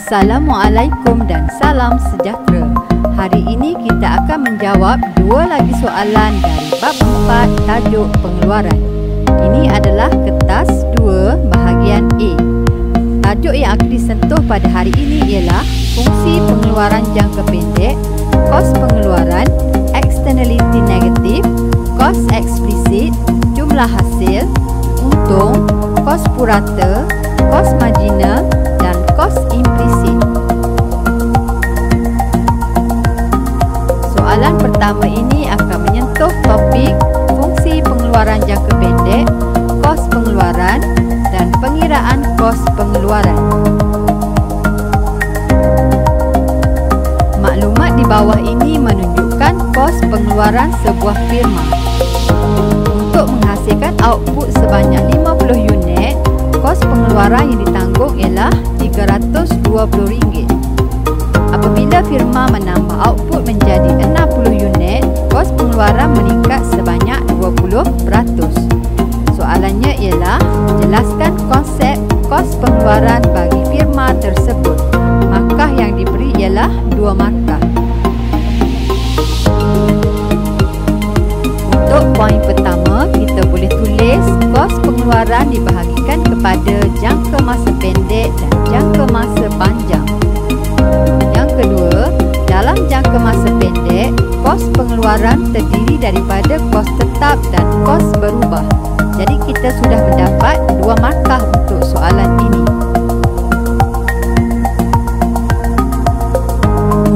Assalamualaikum dan salam sejahtera. Hari ini kita akan menjawab dua lagi soalan dari bab 4 tajuk pengeluaran. Ini adalah kertas 2 bahagian A. Tajuk yang akan disentuh pada hari ini ialah fungsi pengeluaran jangka pendek, kos pengeluaran, externality negatif, kos eksplisit, jumlah hasil, untung, kos purata, kos marginal dan kos implisit. Soalan pertama ini akan menyentuh topik fungsi pengeluaran jangka pendek, kos pengeluaran dan pengiraan kos pengeluaran. Maklumat di bawah ini menunjukkan kos pengeluaran sebuah firma. Untuk menghasilkan output sebanyak 50 unit, kos pengeluaran yang ditanggung ialah RM320. Apabila firma menambah output menjadi 60 unit, kos pengeluaran meningkat sebanyak 20%. Soalannya ialah, jelaskan konsep kos pengeluaran bagi firma tersebut. Markah yang diberi ialah 2 markah. Untuk poin pertama, kita boleh tulis kos pengeluaran dibahagikan kepada jangka masa pendek dan jangka masa panjang. Yang kedua, dalam jangka masa pendek, kos pengeluaran terdiri daripada kos tetap dan kos berubah. Jadi kita sudah mendapat 2 markah untuk soalan ini.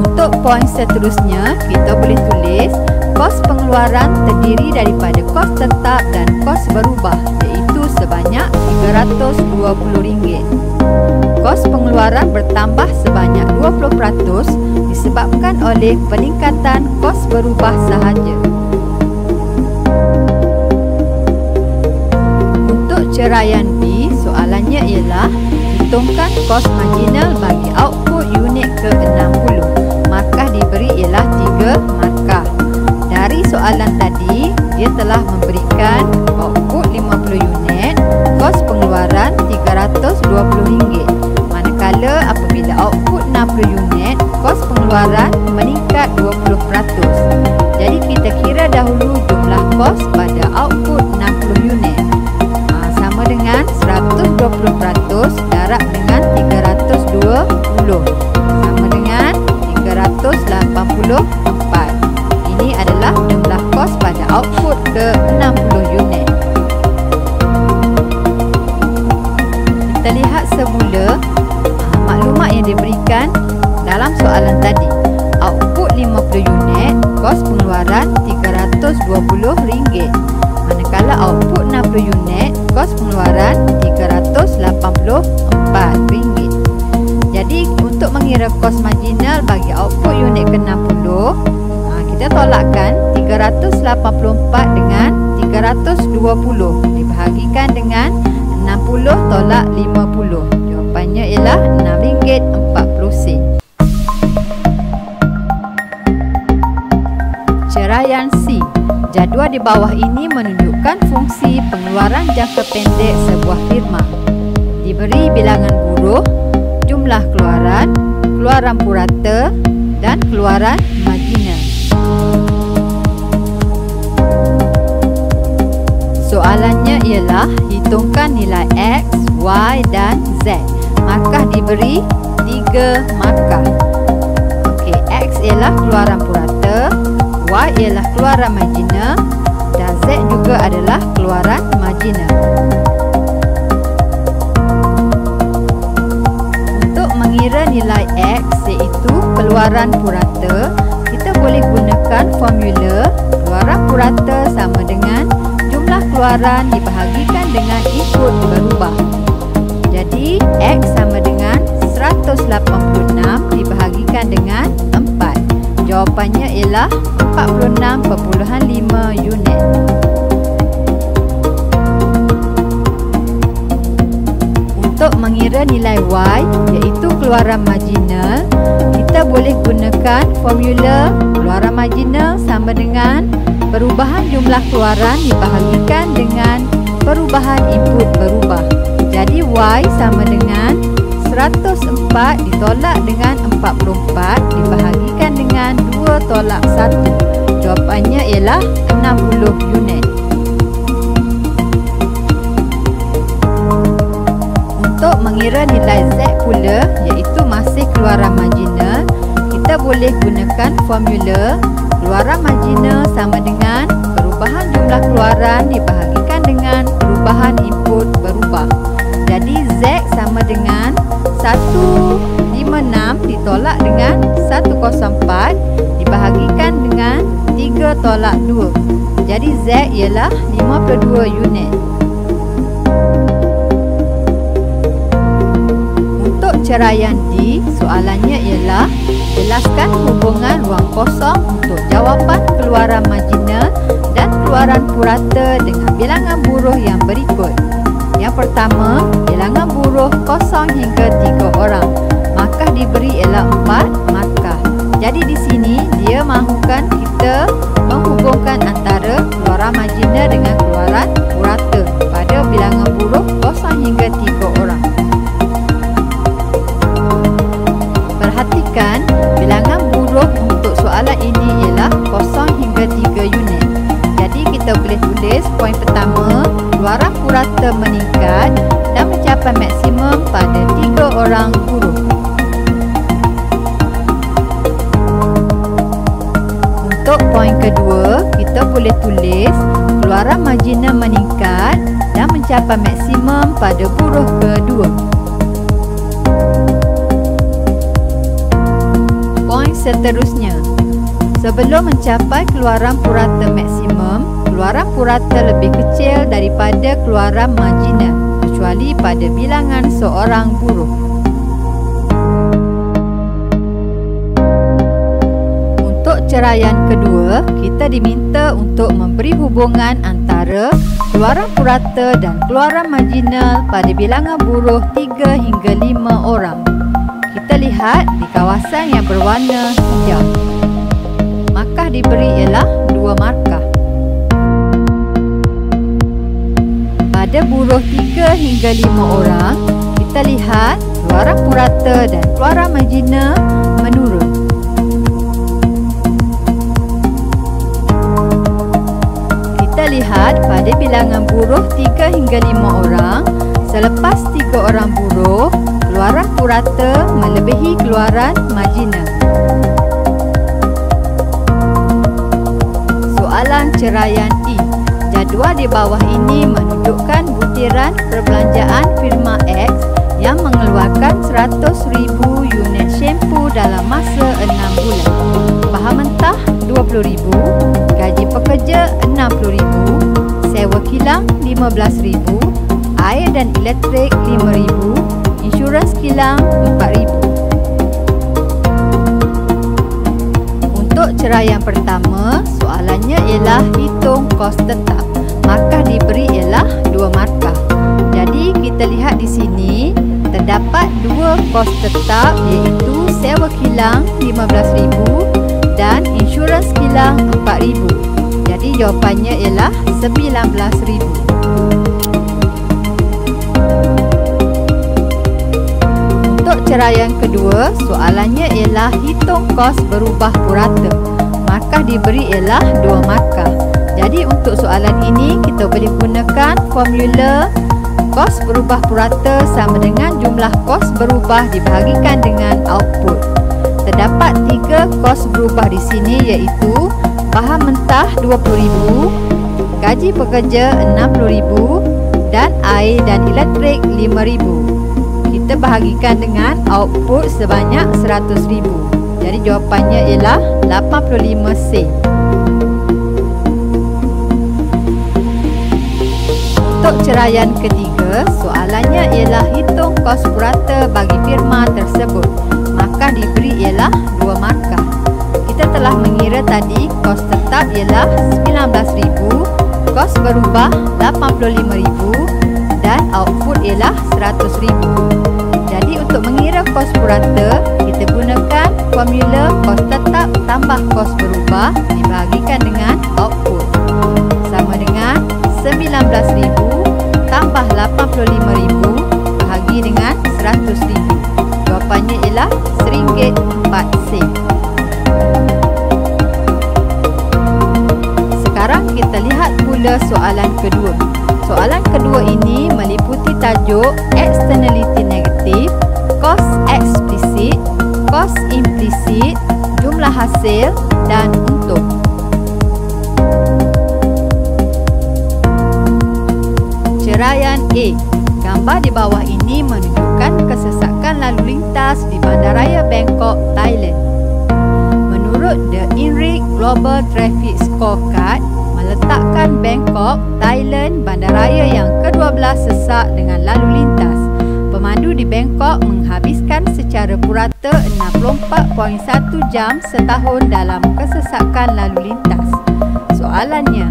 Untuk poin seterusnya, kita boleh tulis kos pengeluaran terdiri daripada kos tetap dan kos berubah, iaitu sebanyak RM320. Kos pengeluaran bertambah sebanyak 20% disebabkan oleh peningkatan kos berubah sahaja. Untuk ceraian B, soalannya ialah hitungkan kos marginal bagi output unit ke-60. Markah diberi ialah 3 markah. Dari soalan tadi, dia telah memberikan output 50 unit, kos pengeluaran RM320. Manakala apabila output 60 unit, kos pengeluaran meningkat 20%. Jadi kita kira dahulu jumlah kos pada output 60 unit. Sama dengan 120% darab dengan 320. Sama dengan 384. Ini adalah jumlah kos pada output ke-60 unit. Kita lihat semula maklumat yang diberikan dalam soalan tadi. Output 50 unit, kos pengeluaran RM320. Manakala output 60 unit, kos pengeluaran RM384. Jadi untuk mengira kos marginal bagi output unit ke-60, kita tolakkan 384 dengan 320 dibahagikan dengan 60 tolak 50. Jawapannya ialah RM6.40. Ceraian C. Jadual di bawah ini menunjukkan fungsi pengeluaran jangka pendek sebuah firma. Diberi bilangan buruh, jumlah keluaran, keluaran purata dan keluaran marginal. Soalannya ialah hitungkan nilai X, Y dan Z. Markah diberi 3 markah. Okey, X ialah keluaran purata, Y ialah keluaran marginal dan Z juga adalah keluaran marginal. Untuk mengira nilai X iaitu keluaran purata, kita boleh gunakan formula keluaran purata sama dengan jumlah keluaran dibahagikan dengan input berubah. Jadi X sama dengan 186 dibahagikan dengan 4. Jawapannya ialah 46.5 unit. Untuk mengira nilai Y iaitu keluaran marginal, kita boleh gunakan formula keluaran marginal sama dengan perubahan jumlah keluaran dibahagikan dengan perubahan input berubah. Jadi Y sama dengan 104 ditolak dengan 44 dibahagikan dengan 2 tolak 1. Jawapannya ialah 60 unit. Untuk mengira nilai Z pula, iaitu masih keluaran marginal, kita boleh gunakan formula keluaran marginal sama dengan perubahan jumlah keluaran dibahagikan dengan perubahan input berubah. Jadi Z sama dengan 156 ditolak dengan 104 dibahagikan dengan 3 tolak 2. Jadi Z ialah 52 unit. Untuk ceraian D, soalannya ialah jelaskan hubungan ruang kosong untuk jawapan keluaran marginal dan keluaran purata dengan bilangan buruh yang berikut. Yang pertama, bilangan buruh kosong hingga 3 orang. Markah diberi ialah 4 markah. Jadi di sini dia mahukan kita menghubungkan antara keluaran marginal dengan keluaran purata pada bilangan buruh kosong hingga 3 orang. Perhatikan, bilangan buruh untuk soalan ini ialah kosong hingga 3 unit. Jadi kita boleh tulis poin pertama, keluaran purata meningkat dan mencapai maksimum pada 3 orang buruh. Untuk poin kedua, kita boleh tulis keluaran marginal meningkat dan mencapai maksimum pada buruh kedua. Poin seterusnya, sebelum mencapai keluaran purata maksimum, keluaran purata lebih kecil daripada keluaran marginal kecuali pada bilangan seorang buruh. Untuk ceraian kedua, kita diminta untuk memberi hubungan antara keluaran purata dan keluaran marginal pada bilangan buruh 3 hingga 5 orang. Kita lihat di kawasan yang berwarna hijau. Markah diberi ialah 2 markah. Pada buruh 3 hingga 5 orang, kita lihat keluaran purata dan keluaran marginal menurun. Kita lihat pada bilangan buruh 3 hingga 5 orang, selepas 3 orang buruh, keluaran purata melebihi keluaran marginal. Soalan ceraian E. Jadual di bawah ini menunjukkan butiran perbelanjaan firma X yang mengeluarkan 100,000 unit syampu dalam masa 6 bulan. Bahan mentah 20,000, gaji pekerja 60,000, sewa kilang 15,000, air dan elektrik 5,000, insurans kilang 4,000. Untuk ceraian pertama, soalannya ialah hitung kos tetap. Markah diberi ialah 2 markah. Jadi kita lihat di sini terdapat 2 kos tetap, iaitu sewa kilang 15,000 dan insurans kilang 4,000. Jadi jawapannya ialah 19,000. Untuk ceraian kedua, soalannya ialah hitung kos berubah purata. Markah diberi ialah 2 markah. Jadi untuk soalan ini kita boleh gunakan formula kos berubah purata sama dengan jumlah kos berubah dibahagikan dengan output. Terdapat 3 kos berubah di sini, iaitu bahan mentah 20,000, gaji pekerja 60,000 dan air dan elektrik 5,000. Kita bahagikan dengan output sebanyak 100,000. Jadi jawapannya ialah 85 sen. Untuk ceraian ketiga, soalannya ialah hitung kos purata bagi firma tersebut. Markah diberi ialah 2 markah. Kita telah mengira tadi kos tetap ialah 19,000, kos berubah 85,000 dan output ialah 100,000. Jadi untuk mengira kos purata, kita gunakan formula kos tetap tambah kos berubah dibahagikan dengan output, sama dengan 19,000 tambah 85,000 bahagi dengan 100,000. ialah RM1.04. Sekarang kita lihat pula soalan kedua. Soalan kedua ini meliputi tajuk externality negatif, kos eksplisit, kos implisit, jumlah hasil dan untung. Ceraian A. Gambar di bawah ini menunjukkan kesesakan lalu lintas di Bandaraya Bangkok, Thailand. Menurut The INRIX Global Traffic Scorecard, meletakkan Bangkok, Thailand, bandaraya yang ke-12 sesak dengan lalu lintas. Pemandu di Bangkok menghabiskan secara purata 64.1 jam setahun dalam kesesakan lalu lintas. Soalannya,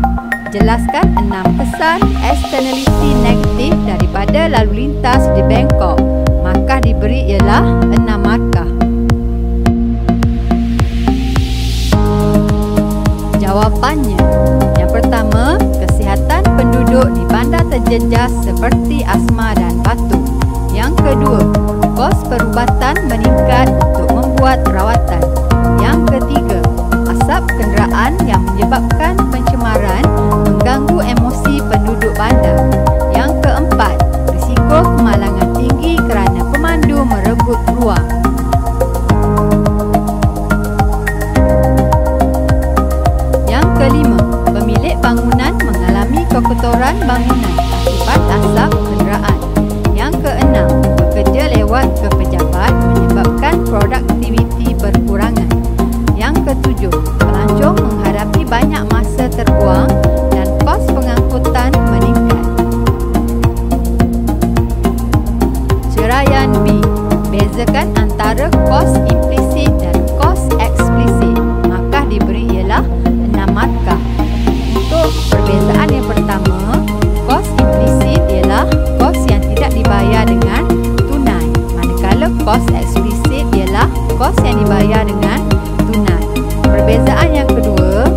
jelaskan 6 kesan externality negatif daripada lalu lintas di Bangkok. Markah diberi ialah 6 markah. Jawapannya, yang pertama, kesihatan penduduk di bandar terjejas seperti asma dan batuk. Yang kedua, kos perubatan meningkat untuk membuat rawatan. Yang ketiga, asap kenderaan yang menyebabkan pencemaran mengganggu emosi penduduk bandar. Yang keempat, risiko kemalangan tinggi kerana pemandu merebut ruang. Yang kelima, pemilik bangunan mengalami kekotoran bangunan akibat asap kenderaan. Yang keenam, bekerja lewat ke pejabat menyebabkan produktiviti berkurangan. Yang ketujuh, pelancong menghadapi banyak masa terbuang dan kos pengangkutan meningkat. Ceraian B. Bezakan antara kos implisit dan kos eksplisit. Markah diberi ialah 6 markah. Untuk perbezaan yang pertama, kos implisit ialah kos yang tidak dibayar dengan tunai, manakala kos eksplisit ialah kos yang dibayar dengan tunai. Perbezaan yang kedua,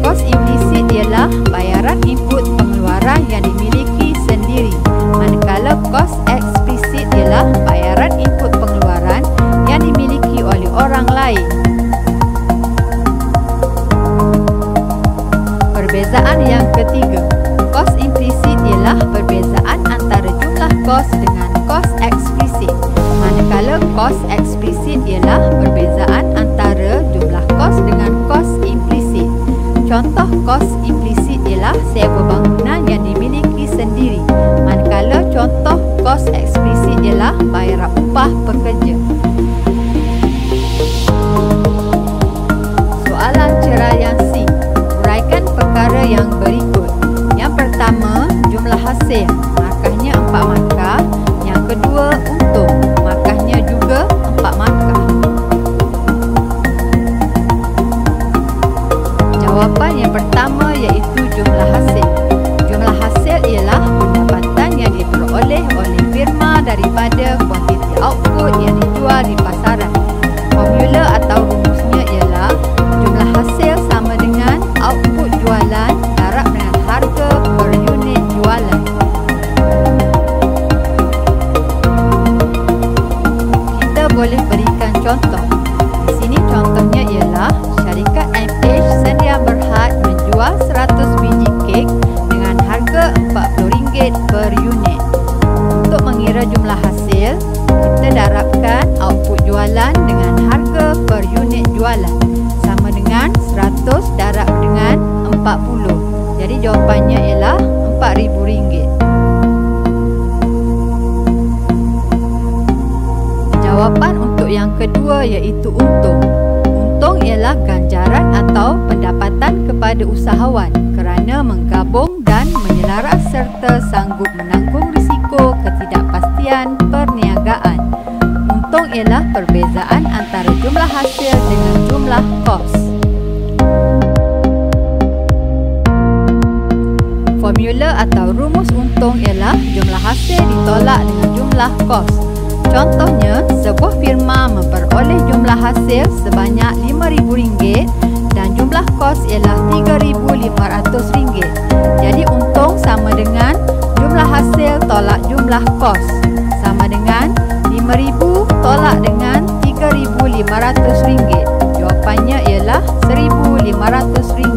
kos implisit ialah bayaran input pengeluaran yang dimiliki sendiri, manakala kos eksplisit ialah bayaran input pengeluaran yang dimiliki oleh orang lain. Perbezaan yang ketiga, kos implisit ialah perbezaan antara jumlah kos dengan kos eksplisit, manakala kos eksplisit ialah perbezaan antara jumlah kos dengan kos implisit. Contoh kos implisit ialah sewa bangunan yang dimiliki sendiri, manakala contoh kos eksplisit ialah bayaran upah pekerja. Soalan ceraian C. Uraikan perkara yang berikut. Yang pertama, jumlah hasil. Markahnya 4 markah. Yang kedua, untung. Markahnya juga 4 markah. Jawapan yang pertama iaitu jumlah hasil. Jumlah hasil ialah pendapatan yang diperoleh oleh firma daripada kuantiti output yang dijual di pasaran. Formula atau rumusnya ialah jumlah hasil sama dengan output jualan darab dengan harga per unit jualan. Kita boleh berikan contoh. Di sini contohnya ialah syarikat MH Sedia Berhad menjual 100 biji kek dengan harga RM40 per unit. Untuk mengira jumlah hasil, kita darabkan output jualan dengan harga per unit jualan sama dengan 100 darab dengan 40. Jadi jawapannya ialah RM4,000. Jawapan untuk yang kedua iaitu untung. Untung ialah ganjaran atau pendapatan kepada usahawan kerana menggabung dan menyelaras serta sanggup menanggung risiko ketidakpastian perniagaan. Untung ialah perbezaan antara jumlah hasil dengan jumlah kos. Formula atau rumus untung ialah jumlah hasil ditolak dengan jumlah kos. Contohnya, sebuah firma memperoleh jumlah hasil sebanyak RM5,000 dan jumlah kos ialah RM3,500. Jadi untung sama dengan jumlah hasil tolak jumlah kos, sama dengan RM5,000 tolak dengan RM3,500. Jawapannya ialah RM1,500.